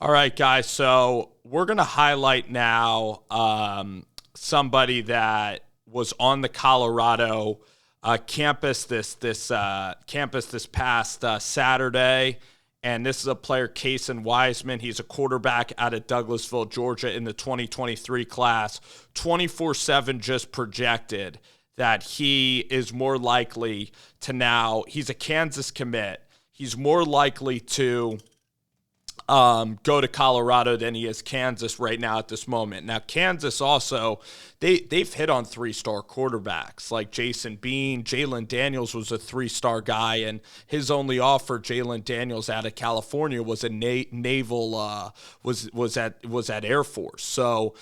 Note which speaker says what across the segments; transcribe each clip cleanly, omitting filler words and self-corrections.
Speaker 1: All right, guys. So we're going to highlight now somebody that was on the Colroado campus this past Saturday. And this is a player, Kasen Weisman. He's a quarterback out of Douglasville, Georgia in the 2023 class. 24/7 just projected that he is more likely to now, he's a Kansas commit. He's more likely to go to Colorado than he is Kansas right now at this moment. Now, Kansas also, they've hit on three-star quarterbacks like Jason Bean. Jalen Daniels was a three-star guy, and his only offer, Jalen Daniels out of California, was a naval was at Air Force. So,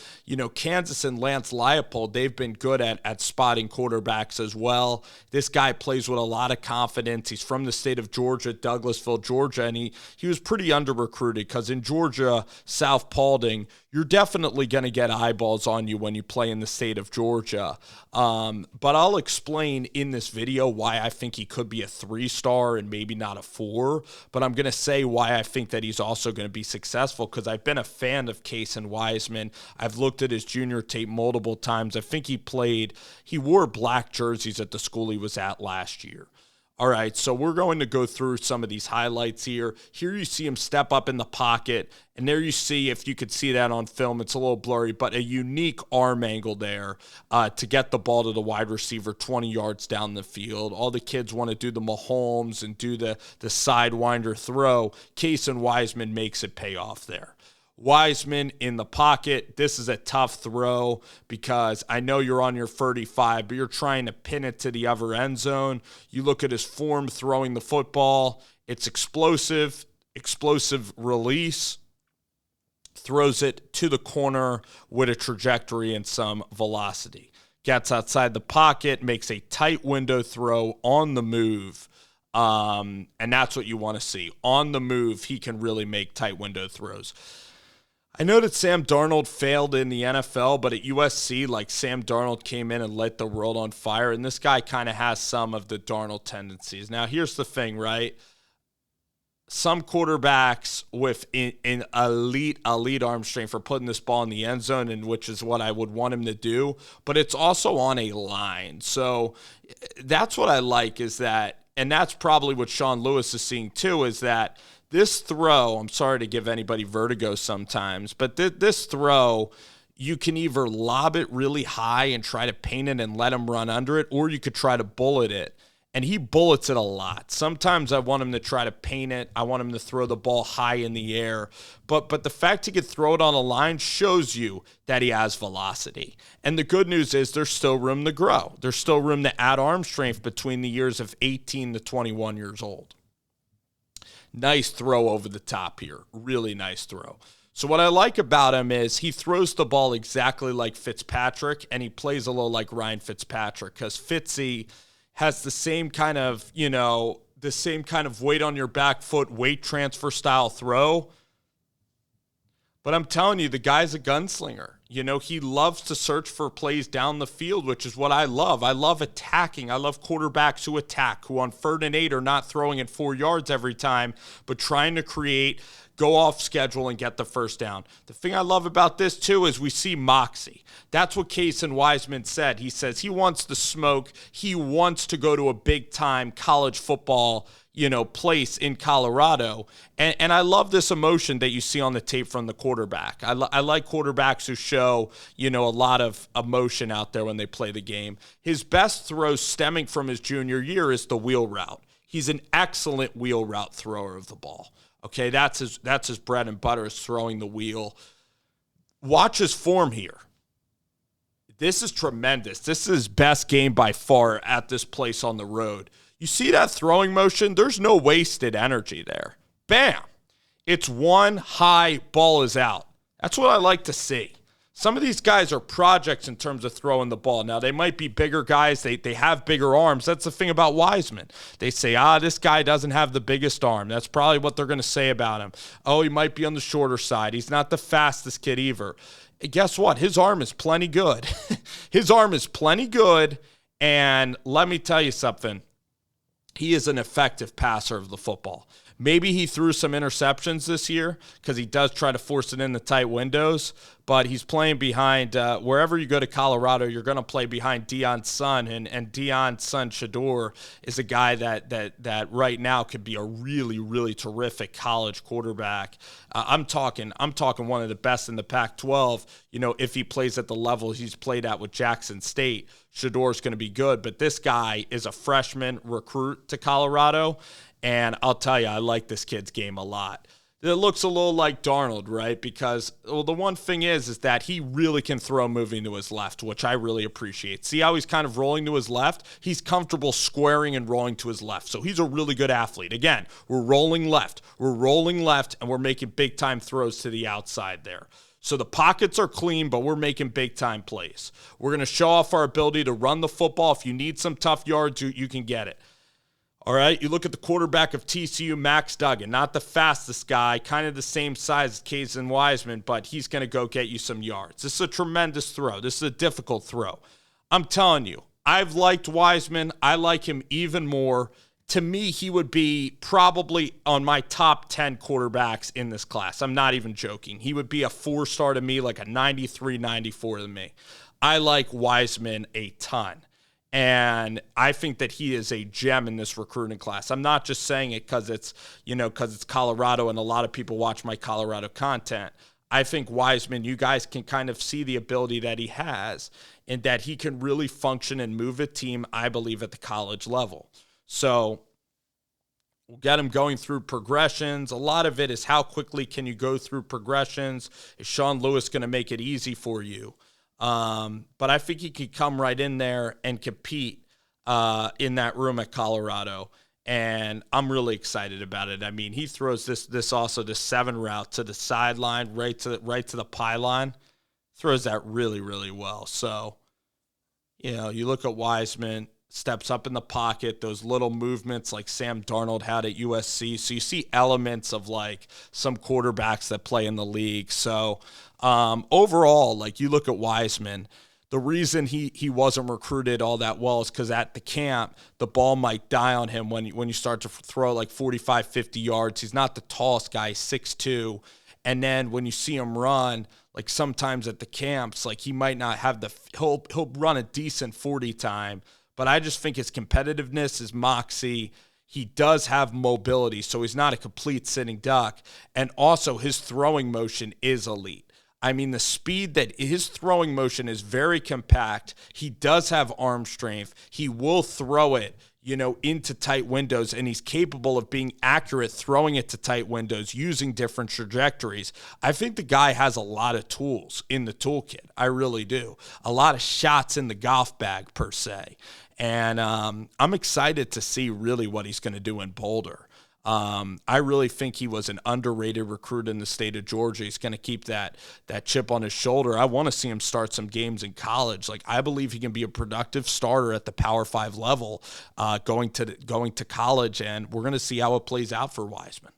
Speaker 1: Kansas and Lance Leipold, they've been good at spotting quarterbacks as well. This guy plays with a lot of confidence. He's from the state of Georgia, Douglasville, Georgia, and he was pretty under-recruited because in Georgia, South Paulding, you're definitely going to get eyeballs on you when you play in the state of Georgia. But I'll explain in this video why I think he could be a 3-star and maybe not a 4. But I'm going to say why I think that he's also going to be successful, because I've been a fan of Kasen Weisman. I've looked at his junior tape multiple times. I think he wore black jerseys at the school he was at last year. All right, so we're going to go through some of these highlights here. Here you see him step up in the pocket, and there you see, if you could see that on film, it's a little blurry, but a unique arm angle there to get the ball to the wide receiver 20 yards down the field. All the kids want to do the Mahomes and do the sidewinder throw. Kasen Weisman makes it pay off there. Wiseman in the pocket. This is a tough throw because I know you're on your 35, but you're trying to pin it to the other end zone. You look at his form throwing the football. It's explosive release. Throws it to the corner with a trajectory and some velocity. Gets outside the pocket, makes a tight window throw on the move. And that's what you want to see. On the move, he can really make tight window throws. I know that Sam Darnold failed in the NFL, but at USC, Sam Darnold came in and lit the world on fire, and this guy kind of has some of the Darnold tendencies. Now, here's the thing, right? Some quarterbacks with an elite arm strength for putting this ball in the end zone, and which is what I would want him to do, but it's also on a line. So that's what I like is that, and that's probably what Sean Lewis is seeing too, is that this throw, I'm sorry to give anybody vertigo sometimes, but this throw, you can either lob it really high and try to paint it and let him run under it, or you could try to bullet it. And he bullets it a lot. Sometimes I want him to try to paint it. I want him to throw the ball high in the air. But the fact he could throw it on a line shows you that he has velocity. And the good news is there's still room to grow. There's still room to add arm strength between the years of 18 to 21 years old. Nice throw over the top here. Really nice throw. So what I like about him is he throws the ball exactly like Fitzpatrick, and he plays a little like Ryan Fitzpatrick, because Fitzy has the same kind of, weight on your back foot, weight transfer style throw. But I'm telling you, the guy's a gunslinger. He loves to search for plays down the field, which is what I love. I love attacking. I love quarterbacks who attack, who on 3rd and 8 are not throwing it 4 yards every time, but trying to go off schedule and get the first down. The thing I love about this, too, is we see moxie. That's what Kasen Weisman said. He says he wants the smoke. He wants to go to a big-time college football place in Colorado. And I love this emotion that you see on the tape from the quarterback. I like quarterbacks who show, a lot of emotion out there when they play the game. His best throw stemming from his junior year is the wheel route. He's an excellent wheel route thrower of the ball. Okay, that's his bread and butter, is throwing the wheel. Watch his form here. This is tremendous. This is his best game by far at this place on the road. You see that throwing motion? There's no wasted energy there. Bam! It's one high, ball is out. That's what I like to see. Some of these guys are projects in terms of throwing the ball. Now, they might be bigger guys. They have bigger arms. That's the thing about Wiseman. They say, this guy doesn't have the biggest arm. That's probably what they're going to say about him. Oh, he might be on the shorter side. He's not the fastest kid either. Guess what? His arm is plenty good. His arm is plenty good, and let me tell you something. He is an effective passer of the football. Maybe he threw some interceptions this year because he does try to force it in the tight windows, but he's playing behind, wherever you go to Colorado, you're going to play behind Deion's son, and Deion's son, Shador, is a guy that right now could be a really, really terrific college quarterback. I'm talking one of the best in the Pac-12. If he plays at the level he's played at with Jackson State, Shador's going to be good, but this guy is a freshman recruit to Colorado, and I'll tell you, I like this kid's game a lot. It looks a little like Darnold, right? Because, well, the one thing is that he really can throw moving to his left, which I really appreciate. See how he's kind of rolling to his left? He's comfortable squaring and rolling to his left. So he's a really good athlete. Again, we're rolling left, and we're making big-time throws to the outside there. So the pockets are clean, but we're making big-time plays. We're going to show off our ability to run the football. If you need some tough yards, you can get it. All right, you look at the quarterback of TCU, Max Duggan, not the fastest guy, kind of the same size as Kasen Weisman, but he's going to go get you some yards. This is a tremendous throw. This is a difficult throw. I'm telling you, I've liked Wiseman. I like him even more. To me, he would be probably on my top 10 quarterbacks in this class. I'm not even joking. He would be a 4-star to me, like a 93, 94 to me. I like Wiseman a ton. And I think that he is a gem in this recruiting class. I'm not just saying it because it's Colorado and a lot of people watch my Colorado content. I think Wiseman, you guys can kind of see the ability that he has and that he can really function and move a team, I believe, at the college level. So we'll get him going through progressions. A lot of it is how quickly can you go through progressions? Is Sean Lewis going to make it easy for you? But I think he could come right in there and compete in that room at Colorado, and I'm really excited about it. I mean, he throws this 7 route to the sideline, right to the pylon, throws that really, really well. So, you look at Wiseman, steps up in the pocket, those little movements like Sam Darnold had at USC. So you see elements of like some quarterbacks that play in the league. So overall, like you look at Wiseman, the reason he wasn't recruited all that well is because at the camp, the ball might die on him when you start to throw like 45, 50 yards. He's not the tallest guy, 6'2". And then when you see him run, like sometimes at the camps, like he might not have he'll run a decent 40 time, but I just think his competitiveness, his moxie, he does have mobility, so he's not a complete sitting duck. And also his throwing motion is elite. I mean, the speed that his throwing motion is very compact. He does have arm strength. He will throw it, into tight windows, and he's capable of being accurate throwing it to tight windows using different trajectories. I think the guy has a lot of tools in the toolkit. I really do. A lot of shots in the golf bag, per se. And I'm excited to see really what he's going to do in Boulder. I really think he was an underrated recruit in the state of Georgia. He's going to keep that chip on his shoulder. I want to see him start some games in college. Like, I believe he can be a productive starter at the Power 5 level, going to college, and we're going to see how it plays out for Wiseman.